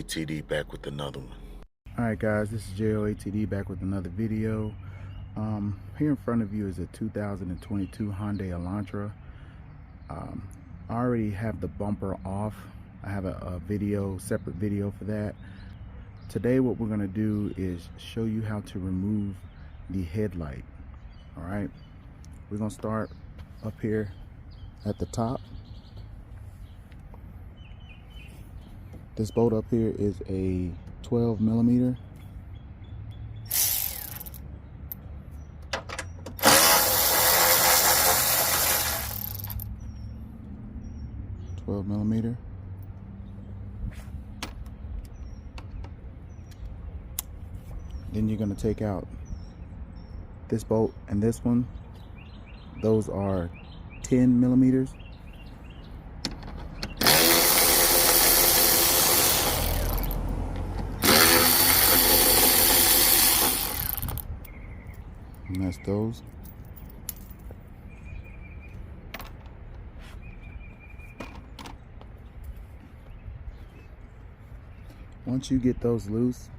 JOATD back with another one. Alright guys, this is JOATD back with another video. Here in front of you is a 2022 Hyundai Elantra. I already have the bumper off. I have a separate video for that. Today what we're going to do is show you how to remove the headlight. Alright, we're going to start up here at the top. This bolt up here is a 12 millimeter. Then you're going to take out this bolt and this one. Those are 10 millimeters. And that's those. Once you get those loose,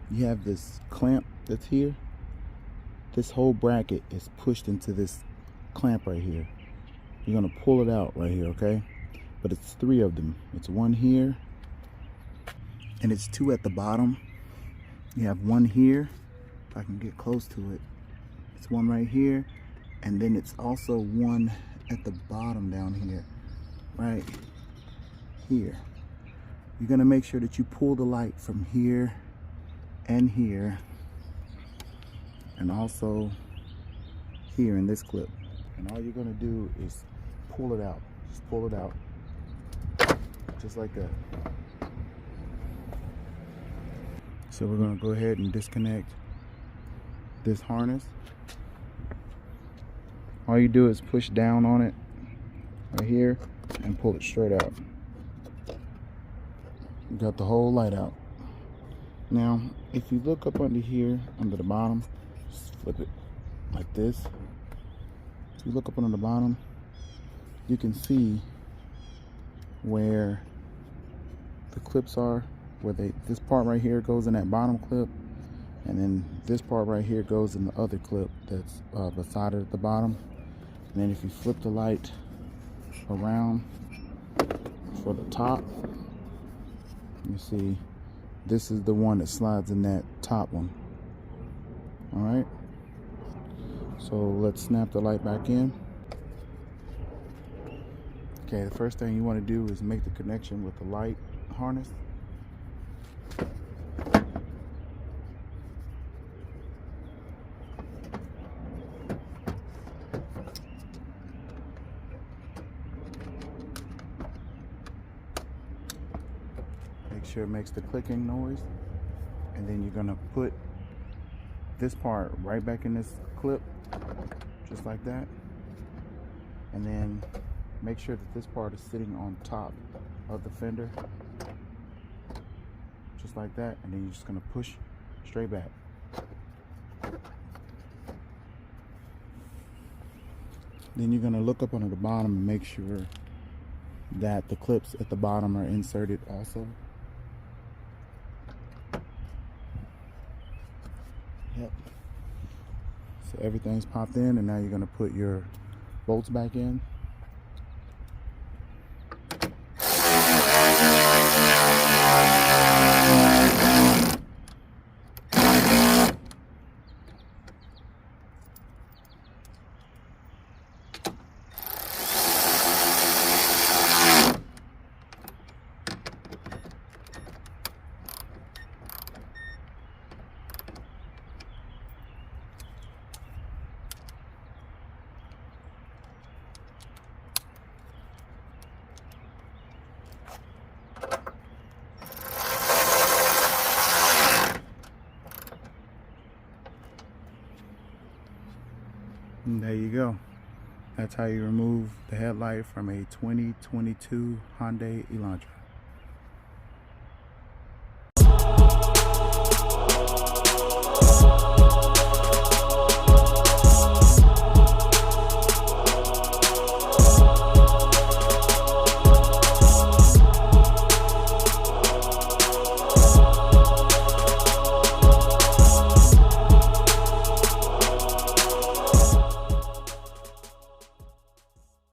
you have this clamp that's here. This whole bracket is pushed into this clamp right here. You're gonna pull it out right here, okay? But it's three of them. It's one here, and it's two at the bottom. You have one here, if I can get close to it. It's one right here, and then it's also one at the bottom down here, right here. You're gonna make sure that you pull the light from here and here, and also here in this clip. And all you're gonna do is pull it out. Just pull it out, just like that. So we're gonna go ahead and disconnect this harness. All you do is push down on it right here and pull it straight out. You got the whole light out. Now, if you look up under here, under the bottom, just flip it like this. If you look up under the bottom, you can see where the clips are, where this part right here goes in that bottom clip, and then this part right here goes in the other clip that's beside it at the bottom. And then if you flip the light around for the top, you see this is the one that slides in that top one. All right, so let's snap the light back in. Okay, the first thing you want to do is make the connection with the light harness. Make sure it makes the clicking noise, and then you're gonna put this part right back in this clip, just like that. And then make sure that this part is sitting on top of the fender, just like that. And then you're just gonna push straight back. Then you're gonna look up under the bottom and make sure that the clips at the bottom are inserted also. Yep. So everything's popped in, and now you're gonna put your bolts back in. And there you go. That's how you remove the headlight from a 2022 Hyundai Elantra.